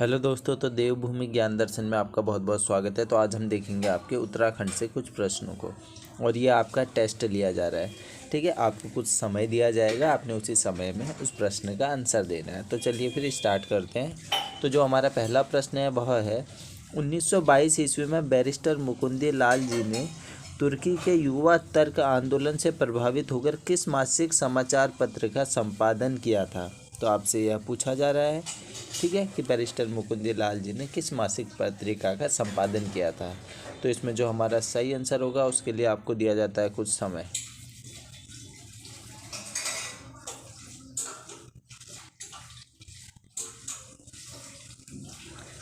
Hello दोस्तों, तो देवभूमि ज्ञान दर्शन में आपका बहुत बहुत स्वागत है। तो आज हम देखेंगे आपके उत्तराखंड से कुछ प्रश्नों को, और ये आपका टेस्ट लिया जा रहा है। ठीक है, आपको कुछ समय दिया जाएगा, आपने उसी समय में उस प्रश्न का आंसर देना है। तो चलिए फिर स्टार्ट करते हैं। तो जो हमारा पहला प्रश्न है वह है 1922 ईस्वी में बैरिस्टर मुकुंदी लाल जी ने तुर्की के युवा तर्क आंदोलन से प्रभावित होकर किस मासिक समाचार पत्र का संपादन किया था। तो आपसे यह पूछा जा रहा है, ठीक है, कि बैरिस्टर मुकुंदी लाल जी ने किस मासिक पत्रिका का संपादन किया था। तो इसमें जो हमारा सही आंसर होगा उसके लिए आपको दिया जाता है कुछ समय।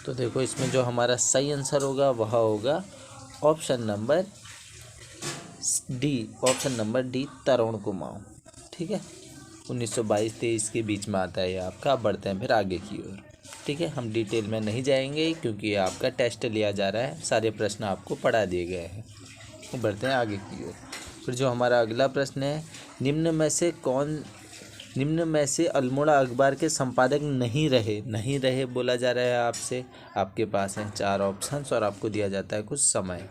तो देखो, इसमें जो हमारा सही आंसर होगा वह होगा ऑप्शन नंबर डी, तरुण कुमाऊं। ठीक है, 1922-23 के बीच में आता है ये आपका। अब बढ़ते हैं फिर आगे की ओर। ठीक है, हम डिटेल में नहीं जाएंगे क्योंकि ये आपका टेस्ट लिया जा रहा है, सारे प्रश्न आपको पढ़ा दिए गए हैं। तो बढ़ते हैं आगे की ओर। फिर जो हमारा अगला प्रश्न है, निम्न में से अल्मोड़ा अखबार के संपादक नहीं रहे बोला जा रहा है आपसे। आपके पास हैं 4 ऑप्शंस और आपको दिया जाता है कुछ समय।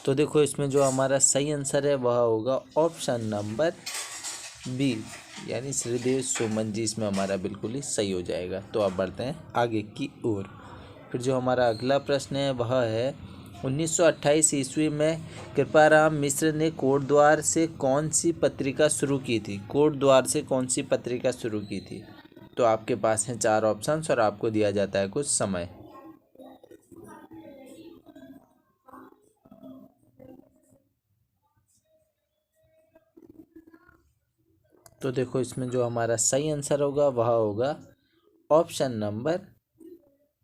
तो देखो, इसमें जो हमारा सही आंसर है वह होगा ऑप्शन नंबर बी, यानी श्रीदेव सुमन जी। इसमें हमारा बिल्कुल ही सही हो जाएगा। तो अब बढ़ते हैं आगे की ओर। फिर जो हमारा अगला प्रश्न है वह है 1928 ईस्वी में कृपाराम मिश्र ने कोटद्वार से कौन सी पत्रिका शुरू की थी। कोटद्वार से कौन सी पत्रिका शुरू की थी। तो आपके पास हैं 4 ऑप्शंस और आपको दिया जाता है कुछ समय। तो देखो, इसमें जो हमारा सही आंसर होगा वह होगा ऑप्शन नंबर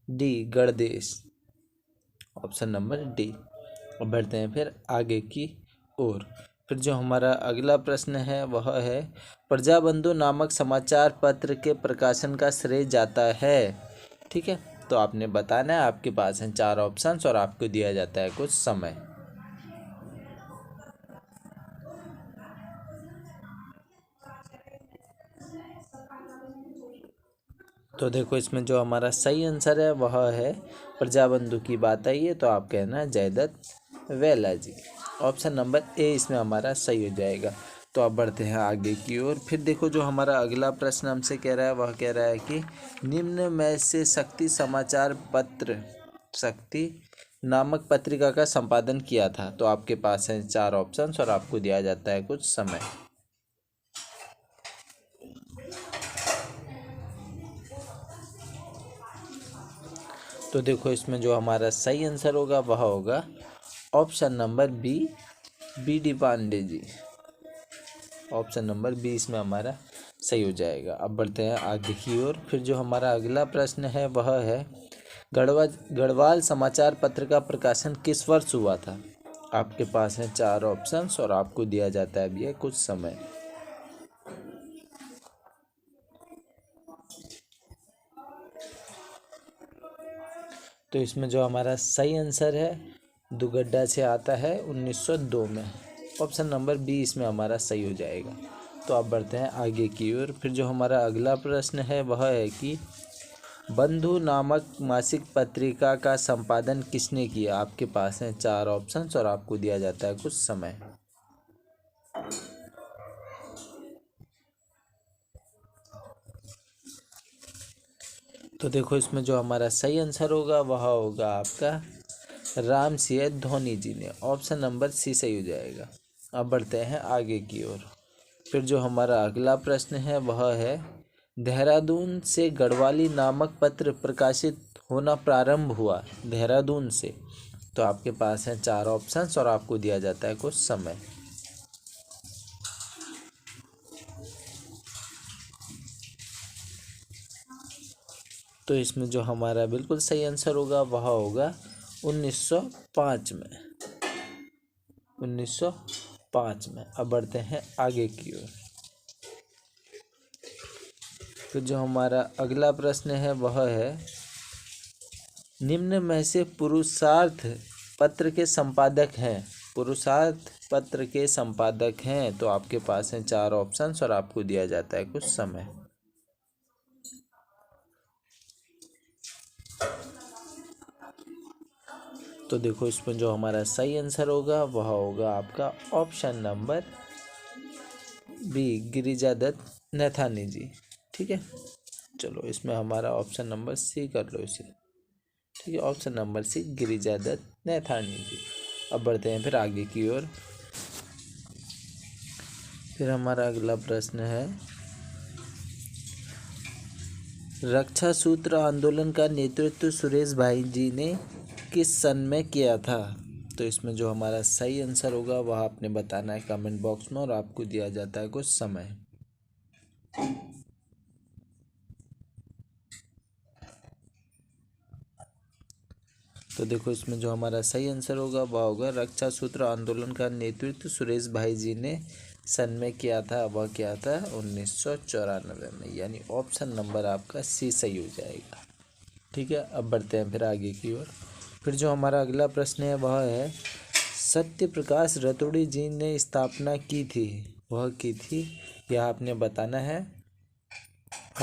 डी, गणदेश। Option number D. अब बढ़ते हैं फिर आगे की ओर। फिर जो हमारा अगला प्रश्न है वह है प्रजाबंधु नामक समाचार पत्र के प्रकाशन का श्रेय जाता है। ठीक है, तो आपने बताना है। आपके पास हैं 4 ऑप्शंस और आपको दिया जाता है कुछ समय। तो देखो, इसमें जो हमारा सही आंसर है वह है प्रजाबंधु की बात आई है, तो आप कहना है जयदत्त वेला जी। ऑप्शन नंबर ए इसमें हमारा सही हो जाएगा। तो अब बढ़ते हैं आगे की ओर। फिर देखो, जो हमारा अगला प्रश्न हमसे कह रहा है वह कह रहा है कि निम्न में से शक्ति नामक पत्रिका का संपादन किया था। तो आपके पास है 4 ऑप्शंस और आपको दिया जाता है कुछ समय। तो देखो, इसमें जो हमारा सही आंसर होगा वह होगा option number B D Pandey ji. Option number B इसमें हमारा सही हो जाएगा। अब बढ़ते हैं आगे की ओर। फिर जो हमारा अगला प्रश्न है वह है गढ़वाल समाचार पत्र का प्रकाशन किस वर्ष हुआ था। आपके पास हैं 4 ऑप्शंस और आपको दिया जाता है भी कुछ समय। तो इसमें जो हमारा सही आंसर है दुगड्डा से आता है 1902 में। ऑप्शन नंबर बी इसमें हमारा सही हो जाएगा। तो अब बढ़ते हैं आगे की ओर। फिर जो हमारा अगला प्रश्न है वह है कि बंधु नामक मासिक पत्रिका का संपादन किसने किया। आपके पास हैं 4 ऑप्शंस और आपको दिया जाता है कुछ समय। तो देखो, इसमें जो हमारा सही आंसर होगा वह होगा आपका राम सिंह धोनी जी ने। ऑप्शन नंबर सी सही हो जाएगा। अब बढ़ते हैं आगे की ओर। फिर जो हमारा अगला प्रश्न है वह है देहरादून से गढ़वाली नामक पत्र प्रकाशित होना प्रारंभ हुआ। देहरादून से। तो आपके पास हैं 4 ऑप्शंस और आपको दिया जाता है कुछ समय। तो इसमें जो हमारा बिल्कुल सही आंसर होगा वह होगा 1905 में। 1905 में। अब बढ़ते हैं आगे की ओर। तो जो हमारा अगला प्रश्न है वह है निम्न में से पुरुषार्थ पत्र के संपादक हैं। पुरुषार्थ पत्र के संपादक हैं? तो आपके पास हैं 4 ऑप्शंस और आपको दिया जाता है कुछ समय। तो देखो इसमें जो हमारा सही आंसर होगा वह होगा आपका option number B, Girija Datt Naithani ji. ठीक है, चलो इसमें हमारा ऑप्शन नंबर सी कर लो इसे। ठीक है, option number C, Girija Datt Naithani ji. अब बढ़ते हैं फिर आगे की ओर। फिर हमारा अगला प्रश्न है, रक्षा सूत्र आंदोलन का नेतृत्व सुरेश भाई जी ने किस सन में किया था? तो इसमें जो हमारा सही आंसर होगा वह आपने बताना है कमेंट बॉक्स में और आपको दिया जाता है कुछ समय। तो देखो इसमें जो हमारा सही आंसर होगा वह होगा रक्षा सूत्र आंदोलन का नेतृत्व सुरेश भाई जी ने सन में किया था। वह क्या था? 1994 में, यानी ऑप्शन नंबर आपका सी सही हो जाएगा। ठीक है, अब बढ़ते हैं फिर आगे की ओर। फिर जो हमारा अगला प्रश्न है वह है, सत्य प्रकाश रतोड़ी जी ने स्थापना की थी, वह की थी, यह आपने बताना है।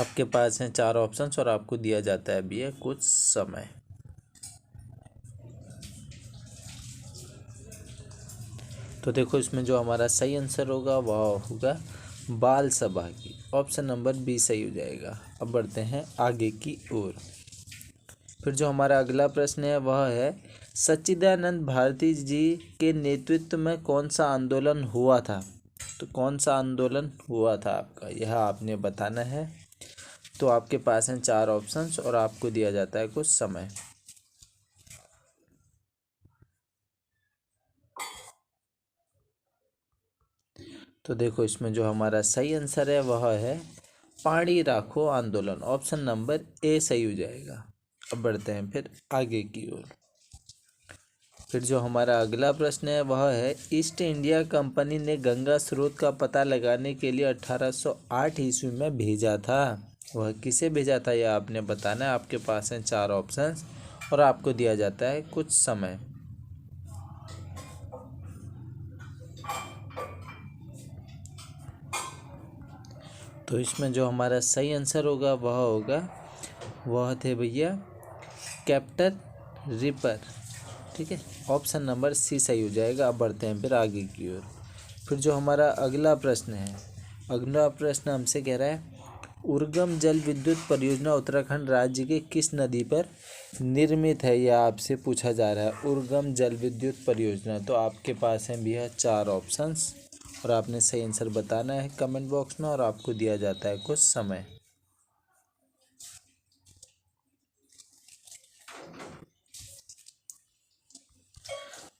आपके पास हैं 4 ऑप्शंस और आपको दिया जाता है भी है कुछ समय। तो देखो इसमें जो हमारा सही आंसर होगा वह होगा बाल सभा की, ऑप्शन नंबर बी सही हो जाएगा। अब बढ़ते हैं आगे की ओर। फिर जो हमारा अगला प्रश्न है वह है, सच्चिदानंद भारती जी के नेतृत्व में कौन सा आंदोलन हुआ था? तो कौन सा आंदोलन हुआ था आपका, यह आपने बताना है। तो आपके पास हैं 4 ऑप्शंस और आपको दिया जाता है कुछ समय। तो देखो इसमें जो हमारा सही आंसर है वह है पाणी राखो आंदोलन, ऑप्शन नंबर ए सही हो जाएगा। अब बढ़ते हैं फिर आगे की ओर। फिर जो हमारा अगला प्रश्न है वह है, ईस्ट इंडिया कंपनी ने गंगा स्रोत का पता लगाने के लिए 1808 ईस्वी में भेजा था, वह किसे भेजा था यह आपने बताना है। आपके पास हैं 4 ऑप्शंस और आपको दिया जाता है कुछ समय। तो इसमें जो हमारा सही आंसर होगा वह थे भैया कैप्टन रिपर। ठीक है, ऑप्शन नंबर सी सही हो जाएगा। अब बढ़ते हैं फिर आगे की ओर। फिर जो हमारा अगला प्रश्न है, अगला प्रश्न हमसे कह रहा है, उर्गम जल विद्युत परियोजना उत्तराखंड राज्य के किस नदी पर निर्मित है, यह आपसे पूछा जा रहा है। उर्गम जल विद्युत परियोजना, तो आपके पास हैं भैया 4 ऑप्शंस और आपने सही आंसर बताना है कमेंट बॉक्स में और आपको दिया जाता है कुछ समय।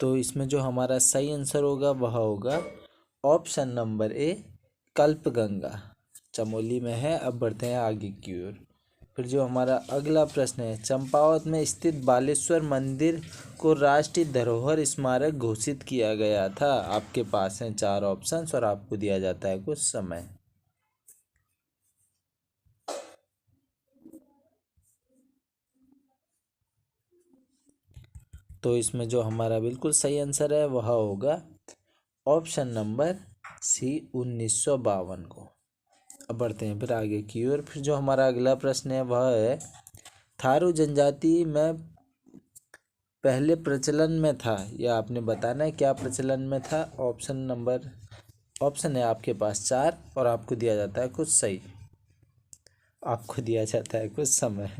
तो इसमें जो हमारा सही आंसर होगा वह होगा option number A, Kalpganga, Chamoli में है। अब बढ़ते हैं आगे की ओर। फिर जो हमारा अगला प्रश्न है, चंपावत में स्थित बालेश्वर मंदिर को राष्ट्रीय धरोहर स्मारक घोषित किया गया था। आपके पास हैं 4 ऑप्शंस और आपको दिया जाता है कुछ समय। तो इसमें जो हमारा बिल्कुल सही आंसर है वह होगा ऑप्शन नंबर सी, 1952 को। अब बढ़ते हैं फिर आगे की ओर। फिर जो हमारा अगला प्रश्न है वह है, थारू जनजाति में पहले प्रचलन में था, यह आपने बताना है क्या प्रचलन में था। ऑप्शन है आपके पास 4 और आपको दिया जाता है कुछ सही। आपको दिया जाता है कुछ समय,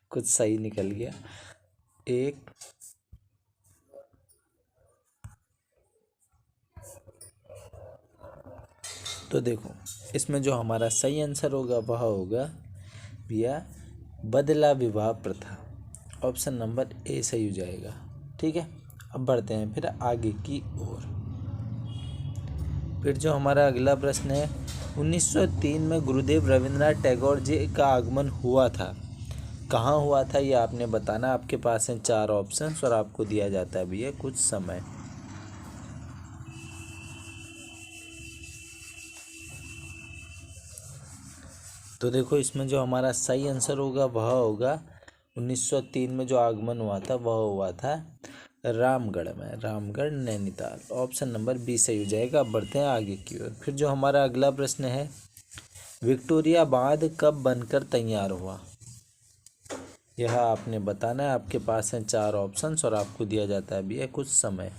कुछ सही निकल गया। 1, तो देखो इसमें जो हमारा सही आंसर होगा वह होगा भैया बदला विवाह प्रथा, ऑप्शन नंबर ए सही हो जाएगा। ठीक है, अब बढ़ते हैं फिर आगे की ओर। फिर जो हमारा अगला प्रश्न है, 1903 में गुरुदेव रविंद्रनाथ टैगोर जी का आगमन हुआ था, कहाँ हुआ था ये आपने बताना। आपके पास हैं 4 ऑप्शंस और आपको दिया जाता है भैया कुछ समय। तो देखो इसमें जो हमारा सही आंसर होगा वह होगा 1903 में जो आगमन हुआ था वह हुआ था रामगढ़ में, Ramgarh Nainital. Option number B सही हो जाएगा। अब बढ़ते हैं आगे की ओर। फिर जो हमारा अगला प्रश्न है, विक्टोरिया बांध कब बनकर तैयार हुआ? यह आपने बताना है। आपके पास हैं 4 ऑप्शंस और आपको दिया जाता है भी है कुछ समय।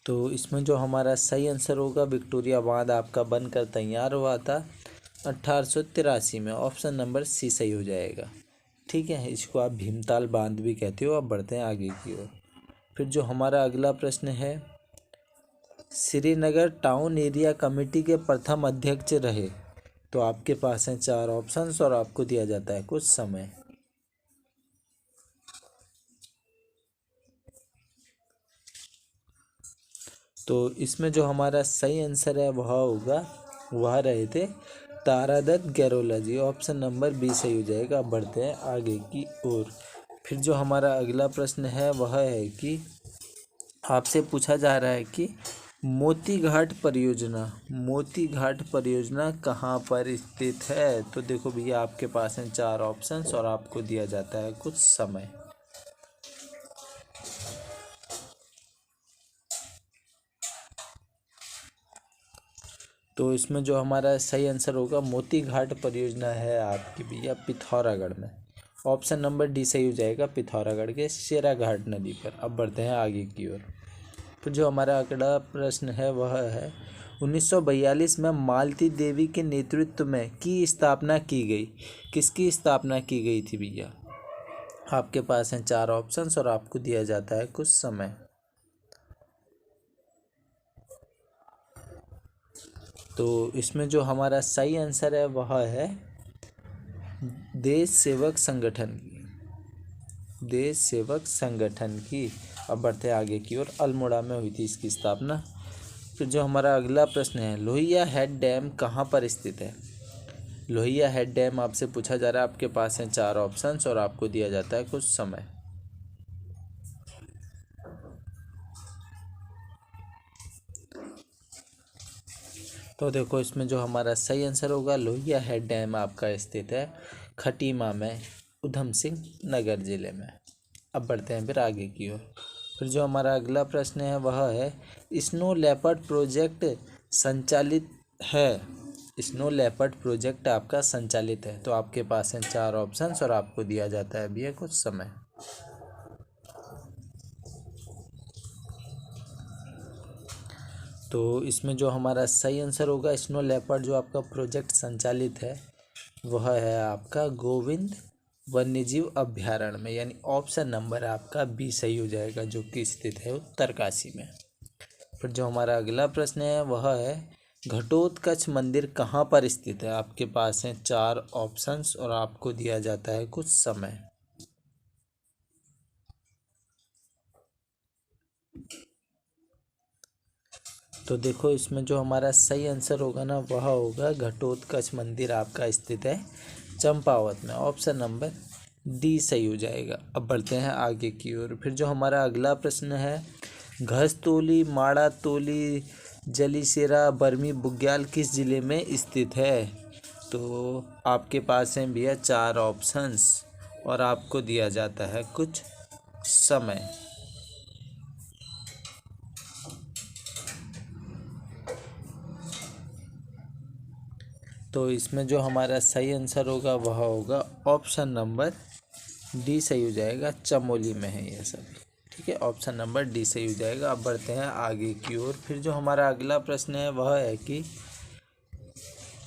तो इसमें जो हमारा सही आंसर होगा, विक्टोरिया बांध आपका बनकर तैयार हुआ था 1883 में। ऑप्शन नंबर सी सही हो जाएगा। ठीक है, इसको आप भीमताल बांध भी कहते हो। अब बढ़ते हैं आगे की ओर। फिर जो हमारा अगला प्रश्न है, श्रीनगर टाउन एरिया कमेटी के प्रथम अध्यक्ष रहे। तो आपके पास हैं 4 ऑप्शंस और आपको दिया जाता है कुछ समय। तो इसमें जो हमारा सही आंसर है वह रहे थे तारादत्त गैरोला जी। ऑप्शन नंबर बी सही हो जाएगा। अब बढ़ते हैं आगे की ओर। फिर जो हमारा अगला प्रश्न है वह है कि आपसे पूछा जा रहा है कि मोती घाट परियोजना कहाँ पर स्थित है? तो देखो भैया, आपके पास हैं 4 ऑप्शंस और आपको दिया जाता है कुछ समय। तो इसमें जो हमारा सही आंसर होगा, मोती घाट परियोजना है आपकी भैया पिथौरागढ़ में। ऑप्शन नंबर डी सही हो जाएगा, पिथौरागढ़ के शेरा घाट नदी पर। अब बढ़ते हैं आगे की ओर। तो जो हमारा अगला प्रश्न है वह है 1942 में मालती देवी के नेतृत्व में की स्थापना की गई। किसकी स्थापना की गई थी भैया? आपके पास हैं 4 ऑप्शंस और आपको दिया जाता है कुछ समय। तो इसमें जो हमारा सही आंसर है वह है देश सेवक संगठन की। अब बढ़ते हैं आगे की ओर। अल्मोड़ा में हुई थी इसकी स्थापना। फिर जो हमारा अगला प्रश्न है, लोहिया हेड डैम कहाँ पर स्थित है? लोहिया हेड डैम आपसे पूछा जा रहा है। आपके पास हैं 4 ऑप्शंस और आपको दिया जाता है कुछ समय। तो देखो, इसमें जो हमारा सही आंसर होगा, लोहिया हेड डैम आपका स्थित है खटीमा में, उधम सिंह नगर जिले में। अब बढ़ते हैं फिर आगे की ओर। फिर जो हमारा अगला प्रश्न है वह है स्नो लेपर्ड प्रोजेक्ट संचालित है। स्नो लेपर्ड प्रोजेक्ट आपका संचालित है। तो आपके पास हैं 4 ऑप्शंस और आपको दिया जाता है भी है कुछ समय। तो इसमें जो हमारा सही आंसर होगा, स्नो लेपर्ड जो आपका प्रोजेक्ट संचालित है वह है आपका गोविंद वन्यजीव अभ्यारण्य में, यानी ऑप्शन नंबर आपका बी सही हो जाएगा, जो कि स्थित है उत्तरकाशी में। फिर जो हमारा अगला प्रश्न है वह है घटोत्कच मंदिर कहाँ पर स्थित है? आपके पास हैं 4 ऑप्शंस और आपको दिया जाता है कुछ समय। तो देखो, इसमें जो हमारा सही आंसर होगा ना वह होगा घटोत्कच मंदिर आपका स्थित है चंपावत में। ऑप्शन नंबर डी सही हो जाएगा। अब बढ़ते हैं आगे की ओर। फिर जो हमारा अगला प्रश्न है, घसतोली, माड़ातोली, जलीसेरा, बरमी बुग्याल किस जिले में स्थित है? तो आपके पास हैं भैया 4 ऑप्शंस और आपको दिया जाता है कुछ समय। तो इसमें जो हमारा सही आंसर होगा वह होगा ऑप्शन नंबर डी सही हो जाएगा, चमोली में है ये सब। ठीक है, ऑप्शन नंबर डी सही हो जाएगा। अब बढ़ते हैं आगे की ओर। फिर जो हमारा अगला प्रश्न है वह है कि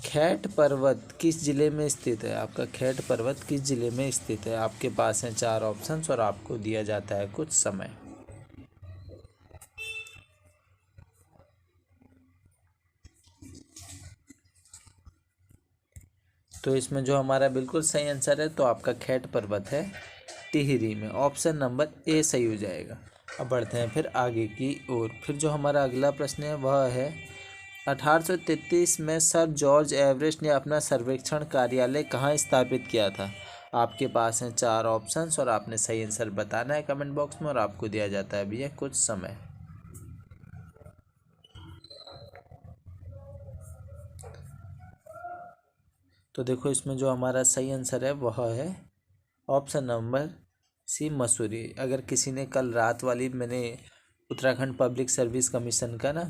खैट पर्वत किस जिले में स्थित है? आपका खैट पर्वत किस जिले में स्थित है? आपके पास हैं 4 ऑप्शंस और आपको दिया जाता है कुछ समय। तो इसमें जो हमारा बिल्कुल सही आंसर है तो आपका खैट पर्वत है टिहरी में। ऑप्शन नंबर ए सही हो जाएगा। अब बढ़ते हैं फिर आगे की ओर। फिर जो हमारा अगला प्रश्न है वह है 1833 में सर जॉर्ज एवरेस्ट ने अपना सर्वेक्षण कार्यालय कहाँ स्थापित किया था? आपके पास हैं 4 ऑप्शंस और आपने सही आंसर बताना है कमेंट बॉक्स में और आपको दिया जाता है भैया कुछ समय। तो देखो इसमें जो हमारा सही आंसर है वह है ऑप्शन नंबर सी, मसूरी। अगर किसी ने कल रात वाली, मैंने उत्तराखंड पब्लिक सर्विस कमीशन का ना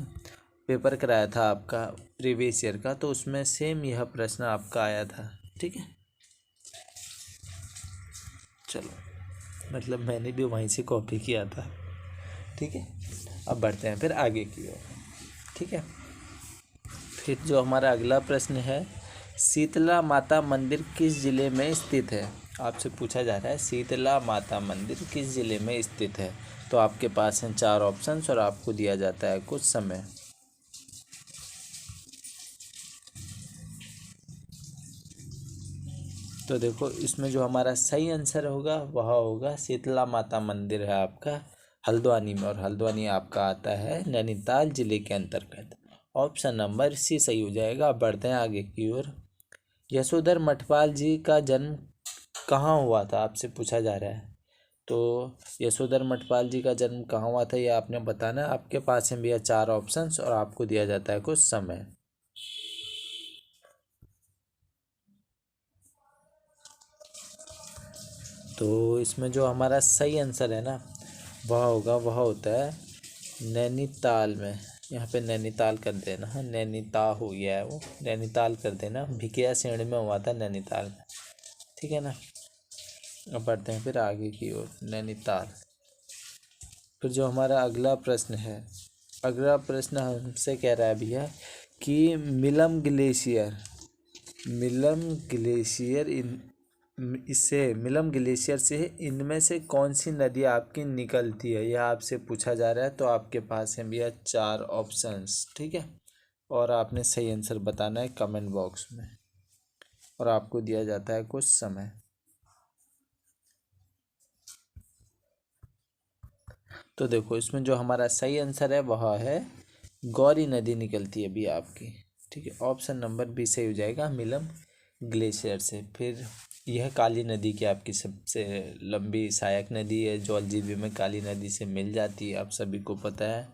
पेपर कराया था आपका प्रीवियस ईयर का, तो उसमें सेम यह प्रश्न आपका आया था। ठीक है, चलो, मतलब मैंने भी वहीं से कॉपी किया था। ठीक है, अब बढ़ते हैं फिर आगे की ओर। ठीक है, फिर जो हमारा अगला प्रश्न है, शीतला माता मंदिर किस जिले में स्थित है? आपसे पूछा जा रहा है शीतला माता मंदिर किस जिले में स्थित है। तो आपके पास हैं 4 ऑप्शंस और आपको दिया जाता है कुछ समय। तो देखो इसमें जो हमारा सही आंसर होगा वह होगा शीतला माता मंदिर है आपका हल्द्वानी में, और हल्द्वानी आपका आता है नैनीताल जिले के अंतर्गत। ऑप्शन नंबर सी सही हो जाएगा। अब बढ़ते हैं आगे की ओर। यशोधर मठपाल जी का जन्म कहाँ हुआ था? आपसे पूछा जा रहा है। तो यशोधर मठपाल जी का जन्म कहाँ हुआ था ये आपने बताना है। आपके पास में भैया 4 ऑप्शंस और आपको दिया जाता है कुछ समय। तो इसमें जो हमारा सही आंसर है ना वह होता है नैनीताल में। यहाँ पे नैनीताल कर देना है, नैनीताल हो गया है वो, नैनीताल कर देना। भिकिया श्रेणी में हुआ था नैनीताल में। ठीक है ना, अब बढ़ते हैं फिर आगे की ओर, नैनीताल। फिर जो हमारा अगला प्रश्न है, अगला प्रश्न हमसे कह रहा है भैया कि मिलम ग्लेशियर मिलम ग्लेशियर से इनमें से कौन सी नदी आपकी निकलती है, यह आपसे पूछा जा रहा है। तो आपके पास है भैया 4 ऑप्शंस। ठीक है, और आपने सही आंसर बताना है कमेंट बॉक्स में, और आपको दिया जाता है कुछ समय। तो देखो इसमें जो हमारा सही आंसर है वह है गौरी नदी निकलती है भी आपकी। ठीक है, ऑप्शन नंबर बी सही हो जाएगा, मिलम ग्लेशियर से। फिर यह काली नदी की आपकी सबसे लंबी सहायक नदी है, जौल जिले में काली नदी से मिल जाती है, आप सभी को पता है।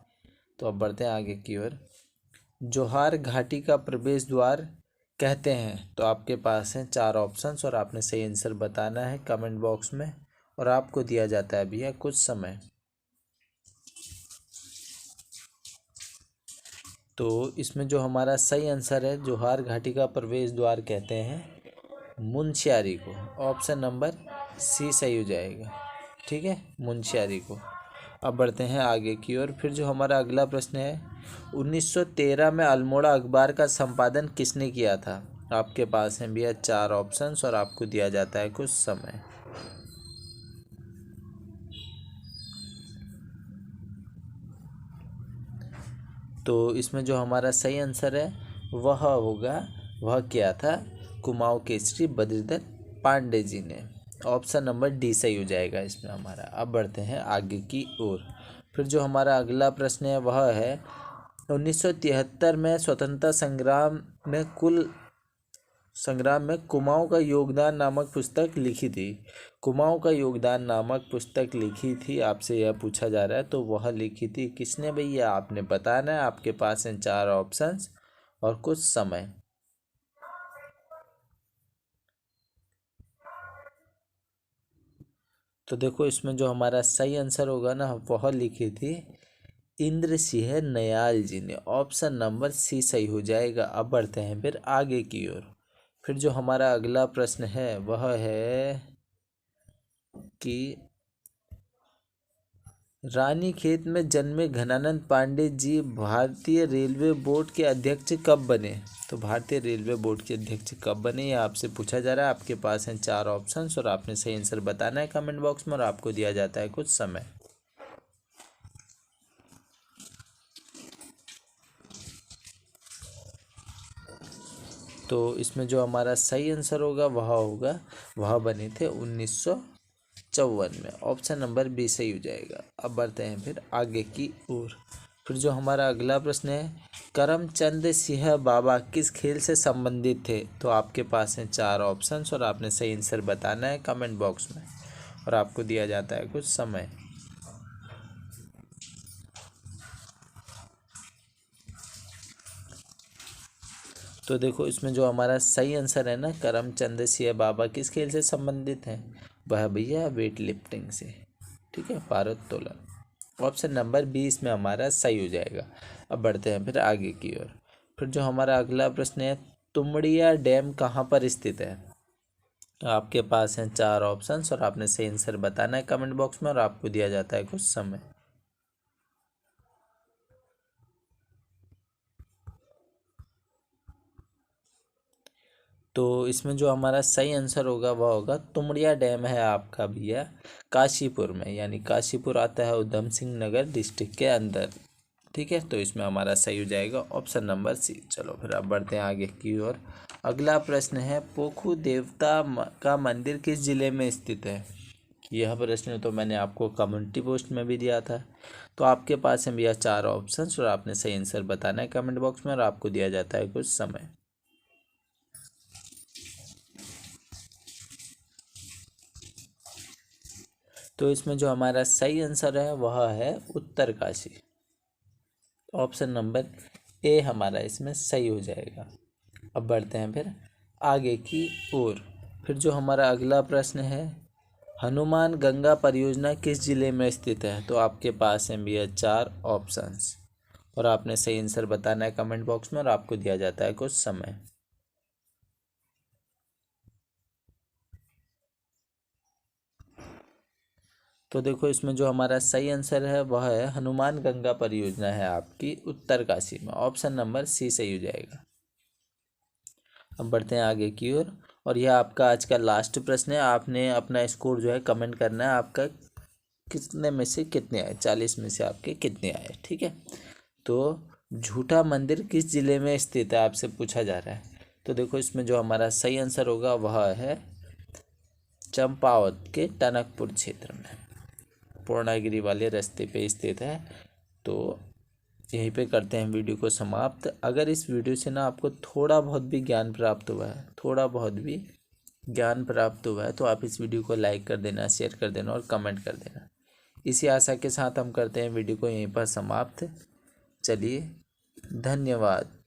तो अब बढ़ते हैं आगे की ओर। जोहार घाटी का प्रवेश द्वार कहते हैं। तो आपके पास हैं 4 ऑप्शंस और आपने सही आंसर बताना है कमेंट बॉक्स में, और आपको दिया जाता है भैया कुछ समय। तो इसमें जो हमारा सही आंसर है, जोहार घाटी का प्रवेश द्वार कहते हैं मुनस्यारी को। ऑप्शन नंबर सी सही हो जाएगा। ठीक है, मुनस्यारी को। अब बढ़ते हैं आगे की ओर। फिर जो हमारा अगला प्रश्न है, 1913 में अल्मोड़ा अखबार का संपादन किसने किया था? आपके पास हैं भैया 4 ऑप्शंस और आपको दिया जाता है कुछ समय। तो इसमें जो हमारा सही आंसर है वह क्या था, कुमाऊं केसरी बद्रीधर पांडे जी ने। ऑप्शन नंबर डी सही हो जाएगा इसमें हमारा। अब बढ़ते हैं आगे की ओर। फिर जो हमारा अगला प्रश्न है वह है 1973 में स्वतंत्रता संग्राम में कुमाऊं का योगदान नामक पुस्तक लिखी थी। कुमाऊं का योगदान नामक पुस्तक लिखी थी, आपसे यह पूछा जा रहा है। तो वह लिखी थी किसने भैया? आपने बताना है। आपके पास हैं 4 ऑप्शंस और कुछ समय। तो देखो इसमें जो हमारा सही आंसर होगा ना वह लिखी थी इंद्र सिंह नयाल जी ने। ऑप्शन नंबर सी सही हो जाएगा। अब बढ़ते हैं फिर आगे की ओर। फिर जो हमारा अगला प्रश्न है वह है कि रानीखेत में जन्मे घनानंद पांडे जी भारतीय रेलवे बोर्ड के अध्यक्ष कब बने? तो भारतीय रेलवे बोर्ड के अध्यक्ष कब बने ये आपसे पूछा जा रहा है। आपके पास हैं 4 ऑप्शंस और आपने सही आंसर बताना है कमेंट बॉक्स में, और आपको दिया जाता है कुछ समय। तो इसमें जो हमारा सही आंसर होगा वह बने थे 1954 में। ऑप्शन नंबर बी सही हो जाएगा। अब बढ़ते हैं फिर आगे की ओर। फिर जो हमारा अगला प्रश्न है, करमचंद सिंह बाबा किस खेल से संबंधित थे? तो आपके पास हैं 4 ऑप्शंस और आपने सही आंसर बताना है कमेंट बॉक्स में, और आपको दिया जाता है कुछ समय। तो देखो इसमें जो हमारा सही आंसर है ना, करमचंद सिंह बाबा किस खेल से संबंधित है? वह भैया वेट लिफ्टिंग से, ठीक है, भारोत्तोलन। ऑप्शन नंबर 20 में हमारा सही हो जाएगा। अब बढ़ते हैं फिर आगे की ओर। फिर जो हमारा अगला प्रश्न है, तुमड़िया डैम कहाँ पर स्थित है? आपके पास हैं 4 ऑप्शंस और आपने सही आंसर बताना है कमेंट बॉक्स में, और आपको दिया जाता है कुछ समय। तो इसमें जो हमारा सही आंसर होगा वह होगा तुमड़िया डैम है आपका भैया काशीपुर में, यानी काशीपुर आता है उधम सिंह नगर डिस्ट्रिक्ट के अंदर, ठीक है। तो इसमें हमारा सही हो जाएगा ऑप्शन नंबर सी। चलो फिर अब बढ़ते हैं आगे की ओर। अगला प्रश्न है, पोखू देवता का मंदिर किस जिले में स्थित है? यह प्रश्न तो मैंने आपको कम्युनिटी पोस्ट में भी दिया था। तो आपके पास है भैया 4 ऑप्शंस और आपने सही आंसर बताना है कमेंट बॉक्स में, और आपको दिया जाता है कुछ समय। तो इसमें जो हमारा सही आंसर है वह है उत्तरकाशी। ऑप्शन नंबर ए हमारा इसमें सही हो जाएगा। अब बढ़ते हैं फिर आगे की ओर। फिर जो हमारा अगला प्रश्न है, हनुमान गंगा परियोजना किस जिले में स्थित है? तो आपके पास हैं भैया 4 ऑप्शंस और आपने सही आंसर बताना है कमेंट बॉक्स में, और आपको दिया जाता है कुछ समय। तो देखो इसमें जो हमारा सही आंसर है वह है हनुमान गंगा परियोजना है आपकी उत्तरकाशी में। ऑप्शन नंबर सी सही हो जाएगा। अब बढ़ते हैं आगे की ओर, और यह आपका आज का लास्ट प्रश्न है। आपने अपना स्कोर जो है कमेंट करना है, आपका कितने में से कितने आए, 40 में से आपके कितने आए, ठीक है। तो झूठा मंदिर किस जिले में स्थित है आपसे पूछा जा रहा है। तो देखो इसमें जो हमारा सही आंसर होगा वह है चंपावत के टनकपुर क्षेत्र में, पूर्णागिरी वाले रास्ते पे स्थित है। तो यहीं पे करते हैं वीडियो को समाप्त। अगर इस वीडियो से ना आपको थोड़ा बहुत भी ज्ञान प्राप्त हुआ है, थोड़ा बहुत भी ज्ञान प्राप्त हुआ है, तो आप इस वीडियो को लाइक कर देना, शेयर कर देना और कमेंट कर देना। इसी आशा के साथ हम करते हैं वीडियो को यहीं पर समाप्त। चलिए, धन्यवाद।